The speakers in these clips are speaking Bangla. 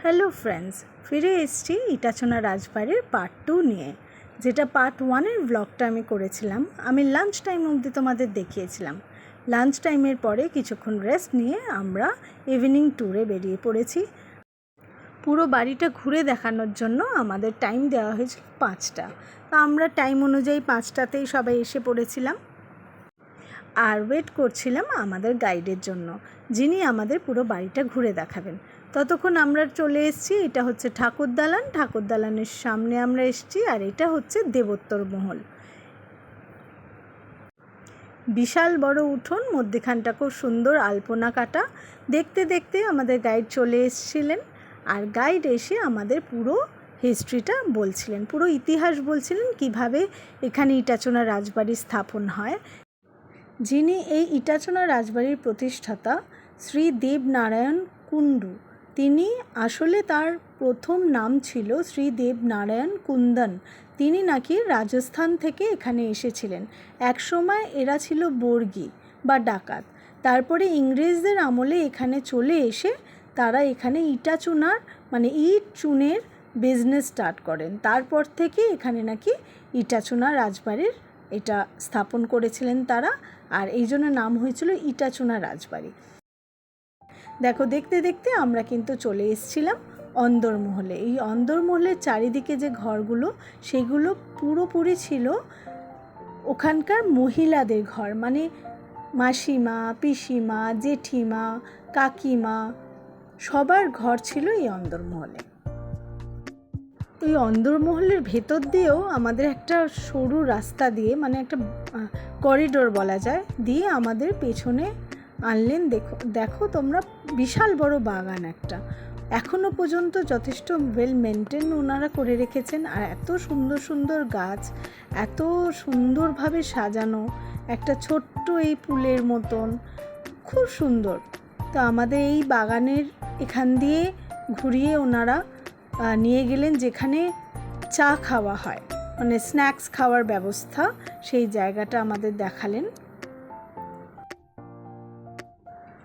হ্যালো ফ্রেন্ডস, ফিরে এসেছি ইটাচনা রাজবাড়ির পার্ট 2 নিয়ে। যেটা পার্ট 1-এর ব্লগটা আমি করেছিলাম, আমি লাঞ্চ টাইম অবধি তোমাদের দেখিয়েছিলাম। লাঞ্চ টাইমের পরে কিছুক্ষণ রেস্ট নিয়ে আমরা ইভিনিং ট্যুরে বেরিয়ে পড়েছি। পুরো বাড়িটা ঘুরে দেখানোর জন্য আমাদের টাইম দেওয়া হয়েছিল 5টা। তো আমরা টাইম অনুযায়ী 5টাতেই সবাই এসে পড়েছিলাম আর ওয়েট করছিলাম আমাদের গাইডের জন্য, যিনি আমাদের পুরো বাড়িটা ঘুরে দেখাবেন। ততক্ষণ আমরা চলে এসেছি, এটা হচ্ছে ঠাকুরদালানের সামনে আমরা এসেছি, আর এটা হচ্ছে দেবোত্তর মহল। বিশাল বড় উঠোন, মধ্যেখানটা খুব সুন্দর আলপনা কাটা। দেখতে দেখতে আমাদের গাইড চলে এসেছিলেন, আর গাইড এসে আমাদের পুরো হিস্ট্রিটা বলছিলেন, পুরো ইতিহাস বলছিলেন কিভাবে এখানে ইটাচনা রাজবাড়ি স্থাপন হয়। যিনি এই ইটাচনা রাজবাড়ির প্রতিষ্ঠাতা শ্রী দেবনারায়ণ কুণ্ডু, তিনি আসলে তার প্রথম নাম ছিল শ্রী দেবনারায়ণ কুন্দন। তিনি নাকি রাজস্থান থেকে এখানে এসেছিলেন। একসময় এরা ছিল বর্গী বা ডাকাত। তারপরে ইংরেজদের আমলে এখানে চলে এসে তারা এখানে ইটাচুনার ইট চুনের বিজনেস স্টার্ট করেন। তারপর থেকে এখানে নাকি ইটাচুনা রাজবাড়ির এটা স্থাপন করেছিলেন তারা, আর এই জন্য নাম হয়েছিল ইটাচুনা রাজবাড়ি। দেখো, দেখতে দেখতে আমরা কিন্তু চলে এসেছিলাম অন্দরমহলে। এই অন্দরমহলের চারিদিকে যে ঘরগুলো, সেগুলো পুরোপুরি ছিল ওখানকার মহিলাদের ঘর, মাসিমা, পিসিমা, জেঠিমা, কাকিমা, সবার ঘর ছিল এই অন্দরমহলে। এই অন্দরমহলের ভেতর দিয়েও আমাদের একটা সরু রাস্তা দিয়ে, একটা করিডোর বলা যায়, দিয়ে আমাদের পেছনে আনলেন। দেখো তোমরা, বিশাল বড় বাগান একটা, এখনও পর্যন্ত যথেষ্ট ওয়েল মেনটেন ওনারা করে রেখেছেন। আর এত সুন্দর সুন্দর গাছ, এত সুন্দরভাবে সাজানো, একটা ছোট্ট এই পুলের মতন, খুব সুন্দর। তো আমাদের এই বাগানের এখান দিয়ে ঘুরিয়ে ওনারা নিয়ে গেলেন যেখানে চা খাওয়া হয়, স্ন্যাক্স খাওয়ার ব্যবস্থা, সেই জায়গাটা আমাদের দেখালেন।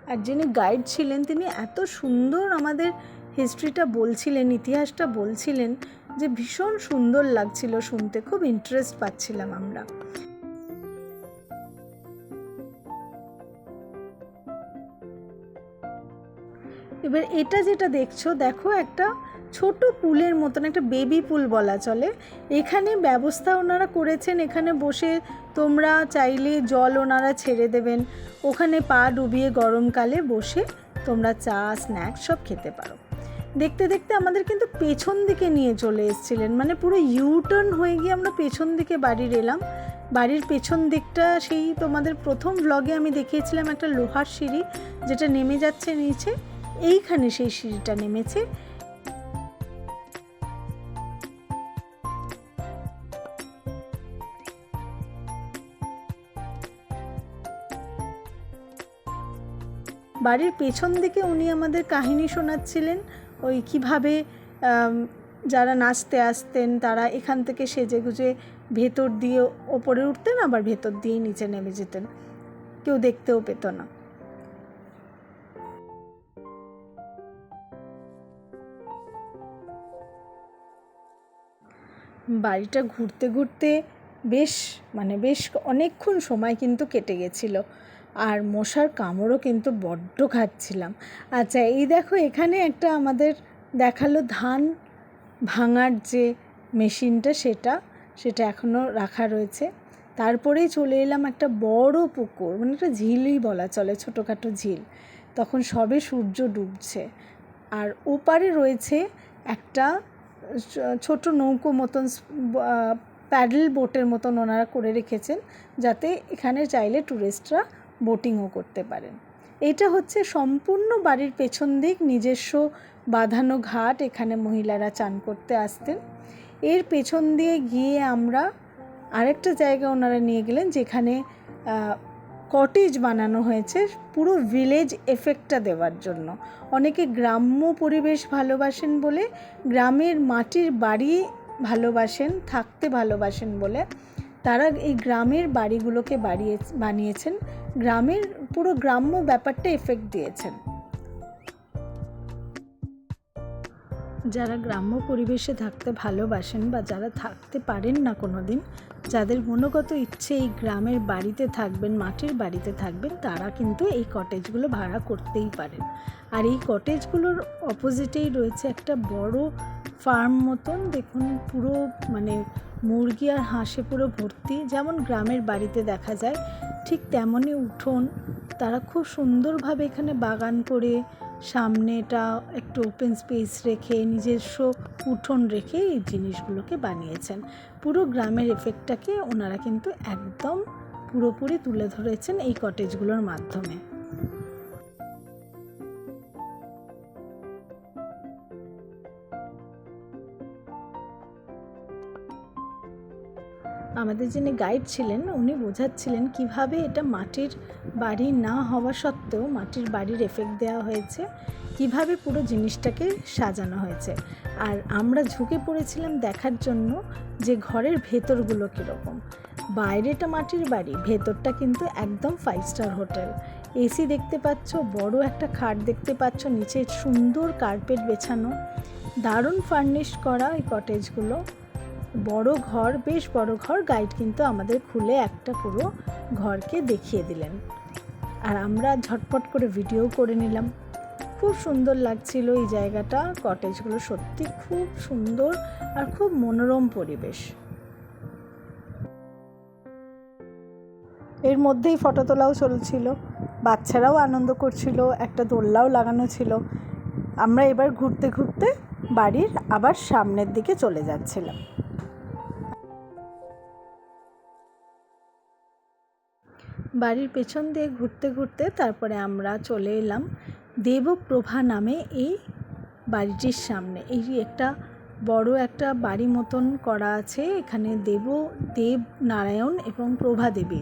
আর যিনি গাইড ছিলেন, তিনি এত সুন্দর আমাদের হিস্ট্রিটা বলছিলেন, ইতিহাসটা বলছিলেন, যে ভীষণ সুন্দর লাগছিল শুনতে, খুব ইন্টারেস্ট পাচ্ছিলাম আমরা। এবার এটা যেটা দেখো, একটা ছোট পুলের মতন, একটা বেবি পুল বলা চলে। এখানে ব্যবস্থা ওনারা করেছেন, এখানে বসে তোমরা চাইলে জল ওনারা ছেড়ে দেবেন, ওখানে পা ডুবিয়ে গরমকালে বসে তোমরা চা স্ন্যাক্স সব খেতে পারো। দেখতে দেখতে আমাদের কিন্তু পেছন দিকে নিয়ে চলে এসেছিলেন, পুরো ইউটার্ন হয়ে গিয়ে আমরা পেছন দিকে বাড়ির এলাম। বাড়ির পেছন দিকটা সেই তোমাদের প্রথম ব্লগে আমি দেখিয়েছিলাম, একটা লোহার সিঁড়ি যেটা নেমে যাচ্ছে নিচে, এইখানে সেই সিঁড়িটা নেমেছে। বাড়ির পেছন দিকে উনি আমাদের কাহিনী শোনাচ্ছিলেন, ওই কীভাবে যারা নাচতে আসতেন তারা এখান থেকে সেজে গুজে ভেতর দিয়ে ওপরে উঠতেন, আবার ভেতর দিয়েই নিচে নেমে যেতেন, কেউ দেখতেও পেত না। বাড়িটা ঘুরতে ঘুরতে বেশ অনেকক্ষণ সময় কিন্তু কেটে গেছিল, আর মশার কামড়ও কিন্তু বড্ড খাচ্ছিলাম। আচ্ছা, এই দেখো, এখানে একটা আমাদের দেখালো ধান ভাঙার যে মেশিনটা, সেটা এখনও রাখা রয়েছে। তারপরেই চলে এলাম একটা বড় পুকুর, একটা ঝিলই বলা চলে, ছোটোখাটো ঝিল। তখন সবে সূর্য ডুবছে, আর ওপারে রয়েছে একটা ছোট নৌকো মতন, প্যাডেল বোটের মতন ওনারা করে রেখেছেন, যাতে এখানে চাইলে ট্যুরিস্টরা বোটিংও করতে পারেন। এটা হচ্ছে সম্পূর্ণ বাড়ির পেছন দিক, নিজস্ব বাঁধানো ঘাট, এখানে মহিলারা চান করতে আসতেন। এর পেছন দিয়ে গিয়ে আমরা আরেকটা জায়গা ওনারা নিয়ে গেলেন, যেখানে কটেজ বানানো হয়েছে পুরো ভিলেজ এফেক্টটা দেওয়ার জন্য। অনেকে গ্রাম্য পরিবেশ ভালোবাসেন বলে, গ্রামের মাটির বাড়ি ভালোবাসেন, থাকতে ভালোবাসেন বলে তারা এই গ্রামের বাড়িগুলোকে বানিয়েছেন, পুরো গ্রাম্য ব্যাপারটা এফেক্ট দিয়েছেন। যারা গ্রাম্য পরিবেশে থাকতে ভালোবাসেন বা যারা থাকতে পারেন না কোনো দিন, যাদের মনোগত ইচ্ছে এই গ্রামের বাড়িতে থাকবেন, মাটির বাড়িতে থাকবেন, তারা কিন্তু এই কটেজগুলো ভাড়া করতেই পারেন। আর এই কটেজগুলোর অপোজিটেই রয়েছে একটা বড় ফার্ম মতন। দেখুন পুরো মানে মুরগি আর হাঁসে পুরো ভর্তি, যেমন গ্রামের বাড়িতে দেখা যায় ঠিক তেমনই উঠোন। তারা খুব সুন্দরভাবে এখানে বাগান করে সামনেটা একটু ওপেন স্পেস রেখে নিজস্ব উঠোন রেখে এই জিনিসগুলোকে বানিয়েছেন। পুরো গ্রামের এফেক্টটাকে ওনারা কিন্তু একদম পুরোপুরি তুলে ধরেছেন এই কটেজগুলোর মাধ্যমে। আমাদের যিনি গাইড ছিলেন উনি বোঝাচ্ছিলেন কিভাবে এটা মাটির বাড়ি না হওয়া সত্ত্বেও মাটির বাড়ির এফেক্ট দেওয়া হয়েছে, কিভাবে পুরো জিনিসটাকে সাজানো হয়েছে। আর আমরা ঝুঁকে পড়েছিলাম দেখার জন্য যে ঘরের ভেতরগুলো কীরকম। বাইরেটা মাটির বাড়ি, ভেতরটা কিন্তু একদম 5 স্টার হোটেল। এসি দেখতে পাচ্ছ, বড় একটা খাট দেখতে পাচ্ছ, নিচে সুন্দর কার্পেট বেছানো, দারুণ ফার্নিশ করা এই কটেজগুলো। বড় ঘর, বেশ বড় ঘর। গাইড কিন্তু আমাদের খুলে একটা পুরো ঘরকে দেখিয়ে দিলেন, আর আমরা ঝটপট করে ভিডিও করে নিলাম। খুব সুন্দর লাগছিল এই জায়গাটা। কটেজগুলো সত্যি খুব সুন্দর আর খুব মনোরম পরিবেশ। এর মধ্যেই ফটো তোলাও চলছিল, বাচ্চারাও আনন্দ করছিল, একটা দোলনাও লাগানো ছিল। আমরা এবার ঘুরতে ঘুরতে বাড়ির আবার সামনের দিকে চলে যাচ্ছিলাম। বাড়ির পেছন দিয়ে ঘুরতে ঘুরতে তারপরে আমরা চলে এলাম দেবপ্রভা নামে এই বাড়িটির সামনে। এই একটা বড় একটা বাড়ি মতন করা আছে। এখানে দেব নারায়ণ এবং প্রভা দেবী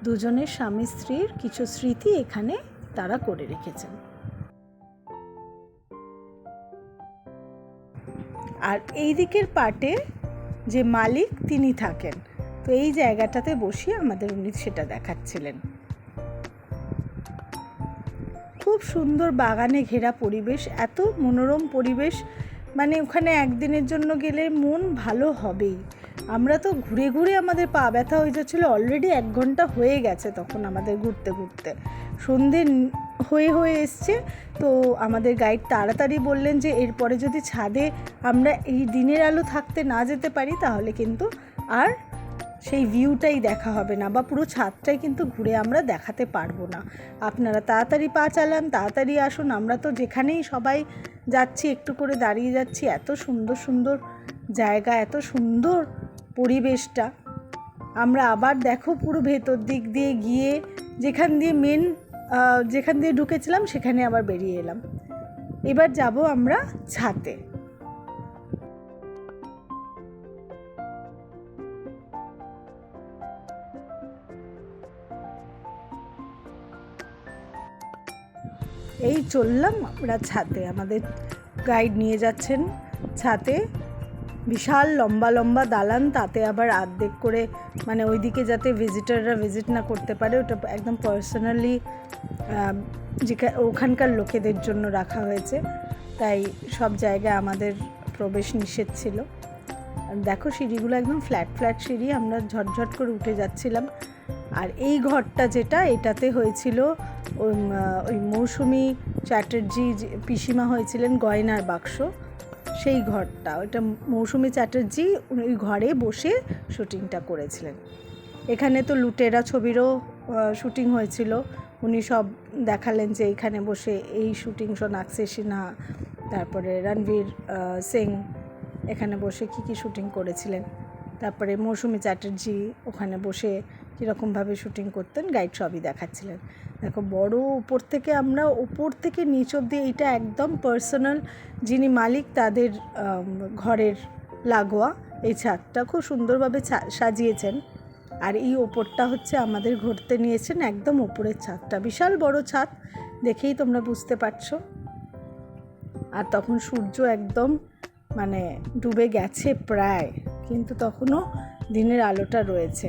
দুজনের স্বামী স্ত্রীর কিছু স্মৃতি এখানে তারা করে রেখেছেন। আর এই দিকের পার্টে যে মালিক তিনি থাকেন, তো এই জায়গাটাতে বসিয়ে আমাদের উনি সেটা দেখাচ্ছিলেন। খুব সুন্দর বাগানে ঘেরা পরিবেশ, এত মনোরম পরিবেশ, মানে ওখানে একদিনের জন্য গেলে মন ভালো হবেই। আমরা তো ঘুরে ঘুরে আমাদের পা ব্যথা হয়ে যাচ্ছিলো। অলরেডি 1 ঘন্টা হয়ে গেছে তখন আমাদের ঘুরতে ঘুরতে, সন্ধে হয়ে এসছে। তো আমাদের গাইড তাড়াতাড়ি বললেন যে এরপরে যদি ছাদে আমরা এই দিনের আলো থাকতে না যেতে পারি তাহলে কিন্তু আর সেই ভিউটাই দেখা হবে না, বা পুরো ছাদটাই কিন্তু ঘুরে আমরা দেখাতে পারবো না। আপনারা তাড়াতাড়ি পা চালান, তাড়াতাড়ি আসুন। আমরা তো যেখানেই সবাই যাচ্ছি একটু করে দাঁড়িয়ে যাচ্ছি। এত সুন্দর সুন্দর জায়গা, এত সুন্দর পরিবেশটা। আমরা আবার দেখো পুরো ভেতর দিক দিয়ে গিয়ে যেখান দিয়ে ঢুকেছিলাম সেখানে আবার বেরিয়ে এলাম। এবার যাব আমরা ছাদে। এই চললাম আমরা ছাদে, আমাদের গাইড নিয়ে যাচ্ছেন ছাদে। বিশাল লম্বা লম্বা দালান, তাতে আবার অর্ধেক করে মানে ওইদিকে যাতে ভিজিটাররা ভিজিট না করতে পারে, ওটা একদম পার্সোনালি ওখানকার লোকেদের জন্য রাখা হয়েছে। তাই সব জায়গায় আমাদের প্রবেশ নিষেধ ছিল। দেখো সিঁড়িগুলো একদম ফ্ল্যাট সিঁড়ি, আমরা ঝটঝট করে উঠে যাচ্ছিলাম। আর এই ঘরটা যেটা, এটাতে হয়েছিল ওই মৌসুমি চ্যাটার্জি পিসিমা হয়েছিলেন গয়নার বাক্স, সেই ঘরটা। ওটা মৌসুমি চ্যাটার্জি ওই ঘরে বসে শুটিংটা করেছিলেন। এখানে তো লুটেরা ছবিরও শুটিং হয়েছিল। উনি সব দেখালেন যে এইখানে বসে এই শুটিং, সোনাক্ষী সিনহা তারপরে রণবীর সিং এখানে বসে কী শুটিং করেছিলেন। তারপরে মৌসুমি চ্যাটার্জি ওখানে বসে কীরকমভাবে শুটিং করতেন, গাইড সবই দেখাচ্ছিলেন। দেখো বড় উপর থেকে, আমরা উপর থেকে নিচ অবধি, এইটা একদম পার্সোনাল যিনি মালিক তাদের ঘরের লাগোয়া এই ছাদটা খুব সুন্দরভাবে সাজিয়েছেন। আর এই ওপরটা হচ্ছে আমাদের ঘুরতে নিয়েছেন একদম ওপরের ছাদটা, বিশাল বড় ছাদ, দেখেই তোমরা বুঝতে পারছো। আর তখন সূর্য একদম মানে ডুবে গেছে প্রায়, কিন্তু তখনও দিনের আলোটা রয়েছে।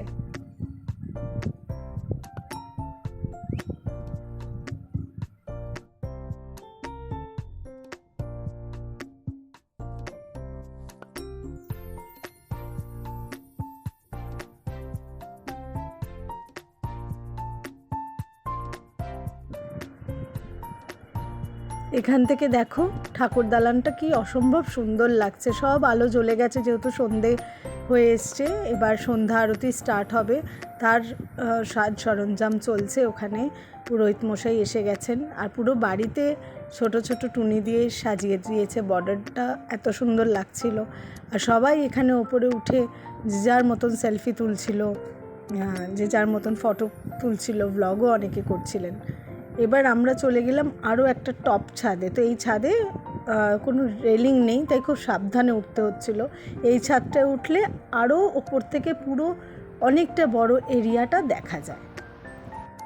এখান থেকে দেখো ঠাকুর দালানটা কি অসম্ভব সুন্দর লাগছে। সব আলো জ্বলে গেছে, যেহেতু সন্ধে হয়ে এসছে, এবার সন্ধ্যা আরতি স্টার্ট হবে, তার সাজ সরঞ্জাম চলছে। ওখানে পুরোহিত মশাই এসে গেছেন, আর পুরো বাড়িতে ছোট ছোট টুনি দিয়ে সাজিয়ে দিয়েছে। বর্ডারটা এত সুন্দর লাগছিল। আর সবাই এখানে ওপরে উঠে যে যার মতন সেলফি তুলছিল, যে যার মতন ফটো তুলছিল, ব্লগও অনেকে করছিলেন। এবার আমরা চলে গেলাম আরও একটা টপ ছাদে। তো এই ছাদে কোনো রেলিং নেই, তাই খুব সাবধানে উঠতে হচ্ছিল। এই ছাদটায় উঠলে আরও ওপর থেকে পুরো অনেকটা বড় এরিয়াটা দেখা যায়।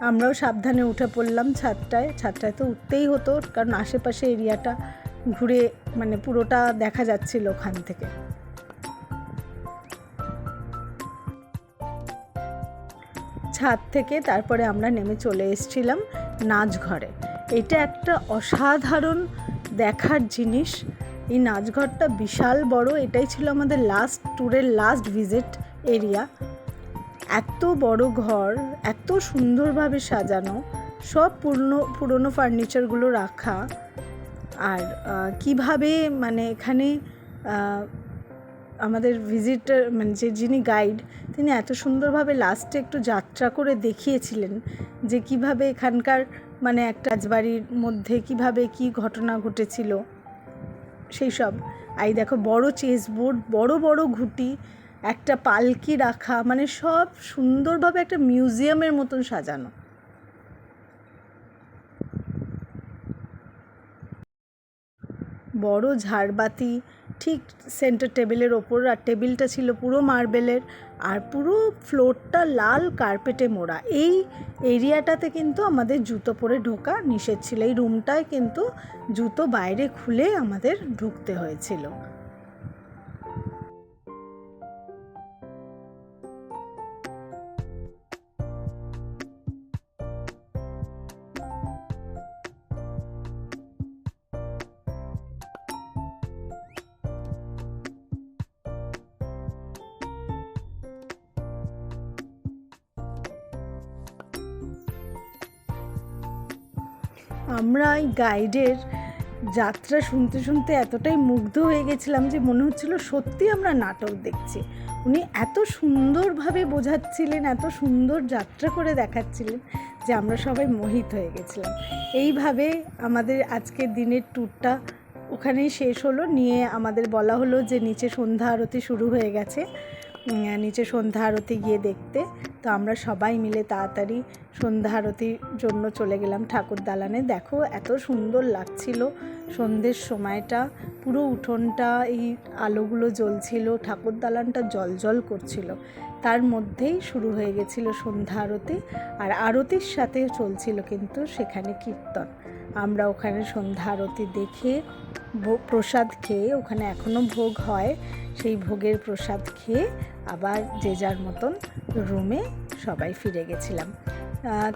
আমরাও সাবধানে উঠে পড়লাম ছাদটায় তো উঠতেই হতো, কারণ আশেপাশে এরিয়াটা ঘুরে মানে পুরোটা দেখা যাচ্ছিল ওখান থেকে। ছাদ থেকে তারপরে আমরা নেমে চলে এসেছিলাম নাচঘরে। এটা একটা অসাধারণ দেখার জিনিস। এই নাচঘরটা বিশাল বড়। এটাই ছিল আমাদের ট্যুরের লাস্ট ভিজিট এরিয়া। এত বড় ঘর, এত সুন্দরভাবে সাজানো, সব পুরনো ফার্নিচারগুলো রাখা। আর কিভাবে মানে এখানে আমাদের ভিজিটার মানে যিনি গাইড, তিনি এত সুন্দরভাবে লাস্টে একটু যাত্রা করে দেখিয়েছিলেন যে কিভাবে এখানকার মানে একটা রাজবাড়ির মধ্যে কিভাবে কি ঘটনা ঘটেছিল সেই সব। এই দেখো বড় চেস বোর্ড, বড় বড় ঘুঁটি, একটা পালকি রাখা, মানে সব সুন্দরভাবে একটা মিউজিয়ামের মতন সাজানো। বড় ঝাড়বাতি ঠিক সেন্টার টেবিলের ওপর, আর টেবিলটা ছিল পুরো মার্বেলের, আর পুরো ফ্লোরটা লাল কার্পেটে মোড়া। এই এরিয়াটাতে কিন্তু আমাদের জুতো পরে ঢোকা নিষেধ ছিল। এই রুমটায় কিন্তু জুতো বাইরে খুলে আমাদের ঢুকতে হয়েছিল। আমরা এই গাইডের যাত্রা শুনতে শুনতে এতটাই মুগ্ধ হয়ে গেছিলাম যে মনে হচ্ছিল সত্যি আমরা নাটক দেখছি। উনি এত সুন্দরভাবে বোঝাচ্ছিলেন, এত সুন্দর যাত্রা করে দেখাচ্ছিলেন যে আমরা সবাই মোহিত হয়ে গেছিলাম। এইভাবে আমাদের আজকের দিনের ট্যুরটা ওখানেই শেষ হলো। নিয়ে আমাদের বলা হলো যে নিচে সন্ধ্যা আরতি শুরু হয়ে গেছে, নিচে সন্ধ্যা আরতি গিয়ে দেখতে। তো আমরা সবাই মিলে তাড়াতাড়ি সন্ধ্যা আরতির জন্য চলে গেলাম ঠাকুর দালানে। দেখো এত সুন্দর লাগছিল সন্ধ্যের সময়টা, পুরো উঠোনটা এই আলোগুলো জ্বলছিল, ঠাকুর দালানটা জলজল করছিল। তার মধ্যেই শুরু হয়ে গেছিল সন্ধ্যা আরতি, আর আরতির সাথে চলছিল কিন্তু সেখানে কীর্তন। আমরা ওখানে সন্ধ্যা আরতি দেখে প্রসাদ খেয়ে, ওখানে এখনও ভোগ হয়, সেই ভোগের প্রসাদ খেয়ে আবার যে যার মতন রুমে সবাই ফিরে গেছিলাম।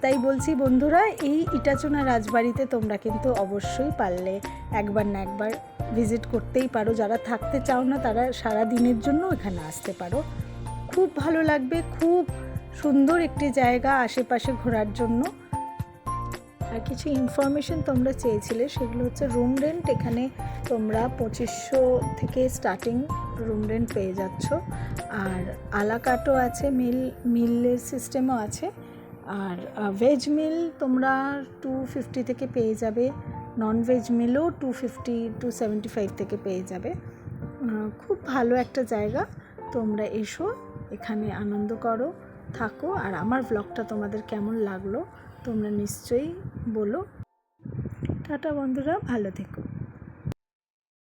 তাই বলছি বন্ধুরা, এই ইটাচোনা রাজবাড়িতে তোমরা কিন্তু অবশ্যই পারলে একবার না একবার ভিজিট করতেই পারো। যারা থাকতে চাও না তারা সারা দিনের জন্য এখানে আসতে পারো। খুব ভালো লাগবে, খুব সুন্দর একটি জায়গা আশেপাশে ঘোরার জন্য। আর কিছু ইনফরমেশন তোমরা চেয়েছিলে, সেগুলো হচ্ছে রুম রেন্ট। এখানে তোমরা 2500 থেকে স্টার্টিং রুম রেন্ট পেয়ে যাচ্ছ। আর আলাকাটও আছে, মিলের সিস্টেমও আছে। আর ভেজ মিল তোমরা 250 থেকে পেয়ে যাবে, নন ভেজ মিলও 250 to 75 থেকে পেয়ে যাবে। খুব ভালো একটা জায়গা, তোমরা এসো, এখানে আনন্দ করো, থাকো। আর আমার ব্লগটা তোমাদের কেমন লাগলো তোমরা নিশ্চয়ই বলো। টাটা বন্ধুরা, ভালো থেকো।